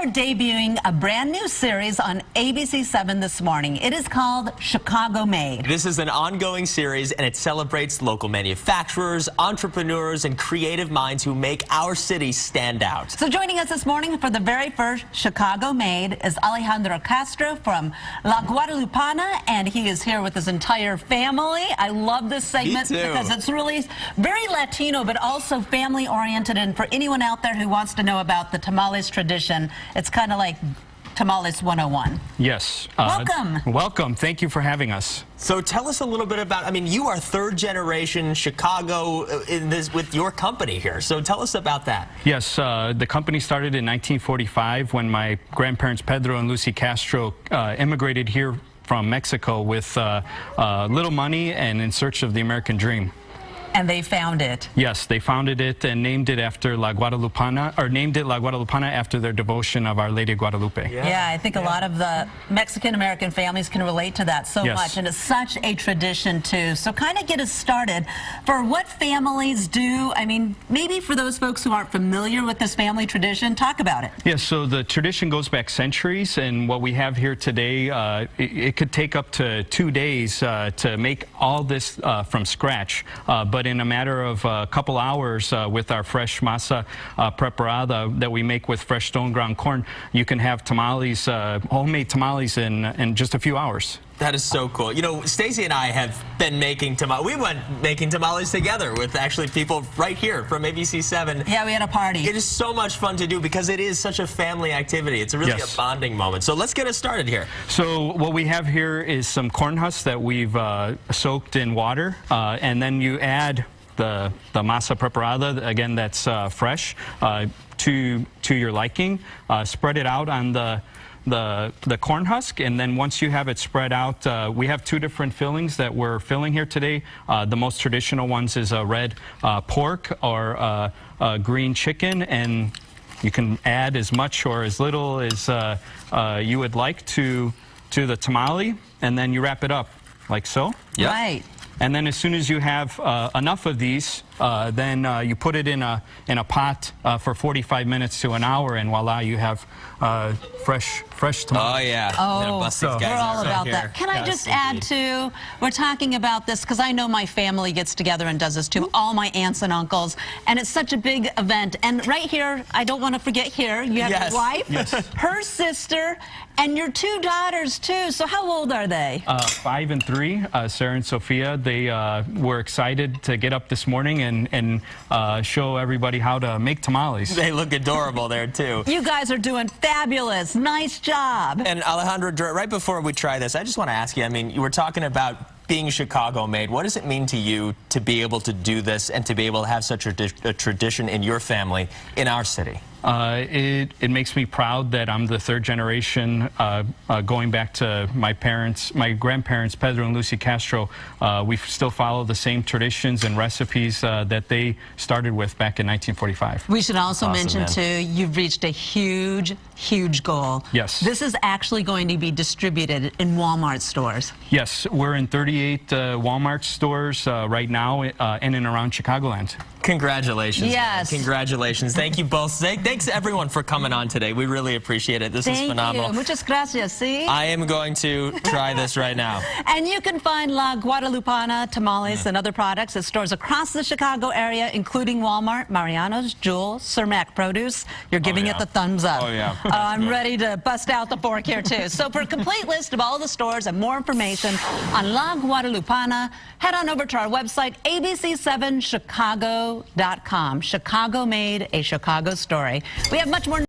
are debuting a brand new series on ABC7 this morning. It is called Chicago Made. This is an ongoing series, and it celebrates local manufacturers, entrepreneurs, and creative minds who make our city stand out. So joining us this morning for the very first Chicago Made is Alejandro Castro from La Guadalupana, and he is here with his entire family. I love this segment because it's really very Latino, but also family-oriented. And for anyone out there who wants to know about the tamales tradition, it's kind of like Tamales 101. Yes. Welcome. Welcome. Thank you for having us. So tell us a little bit about, I mean, you are third generation Chicago in this with your company here. So tell us about that. Yes, the company started in 1945 when my grandparents Pedro and Lucy Castro immigrated here from Mexico with little money and in search of the American dream. And they found it. Yes, they founded it and named it after La Guadalupana, or named it La Guadalupana after their devotion of Our Lady of Guadalupe. Yeah, I think a lot of the Mexican-American families can relate to that so much, and it's such a tradition too. So kind of get us started for what families do. I mean, maybe for those folks who aren't familiar with this family tradition, talk about it. Yes, so the tradition goes back centuries, and what we have here today, it could take up to 2 days to make all this from scratch, but in a matter of a couple hours with our fresh masa preparada that we make with fresh stone ground corn, you can have tamales, homemade tamales in just a few hours. That is so cool. You know, Stacy and I have been making tamales. We went making tamales together with actually people right here from ABC7. Yeah, we had a party. It is so much fun to do because it is such a family activity. It's really a bonding moment. So let's get us started here. So what we have here is some corn husks that we've soaked in water, and then you add the masa preparada, again, that's fresh, to your liking. Spread it out on the corn husk, and then once you have it spread out, we have two different fillings that we're filling here today. The most traditional ones is a red pork or a green chicken, and you can add as much or as little as you would like to the tamale, and then you wrap it up like so. Yep. Right. And then as soon as you have enough of these, then you put it in a pot for 45 minutes to an hour, and voila, you have fresh tamales. Oh yeah. Oh, we're all about that. Can I just add to, we're talking about this because I know my family gets together and does this too, all my aunts and uncles, and it's such a big event. And right here, I don't want to forget here, you have your wife, her sister, and your two daughters too. So how old are they? 5 and 3, Sarah and Sophia. They were excited to get up this morning and show everybody how to make tamales. They look adorable there too. You guys are doing fabulous. Nice job. And Alejandro, right before we try this, I just want to ask you, I mean, you were talking about being Chicago made. What does it mean to you to be able to do this and to be able to have such a tradition in your family in our city? It makes me proud that I'm the third generation, going back to my grandparents, Pedro and Lucy Castro. We still follow the same traditions and recipes that they started with back in 1945. We should also mention, too, you've reached a huge goal. Yes. This is actually going to be distributed in Walmart stores. Yes, we're in 38 Walmart stores right now in and around Chicagoland. Congratulations. Yes. Man. Congratulations. Thank you both. Thanks everyone for coming on today. We really appreciate it. This is phenomenal. Thank you. Muchas gracias. See? I am going to try this right now. And you can find La Guadalupana tamales and other products at stores across the Chicago area, including Walmart, Mariano's, Jewel, Cermak Produce. You're giving it the thumbs up. Oh, yeah. I'm ready to bust out the fork here, too. So for a complete list of all the stores and more information on La Guadalupana, head on over to our website, abc7chicago.com. Chicago Made, a Chicago story. We have much more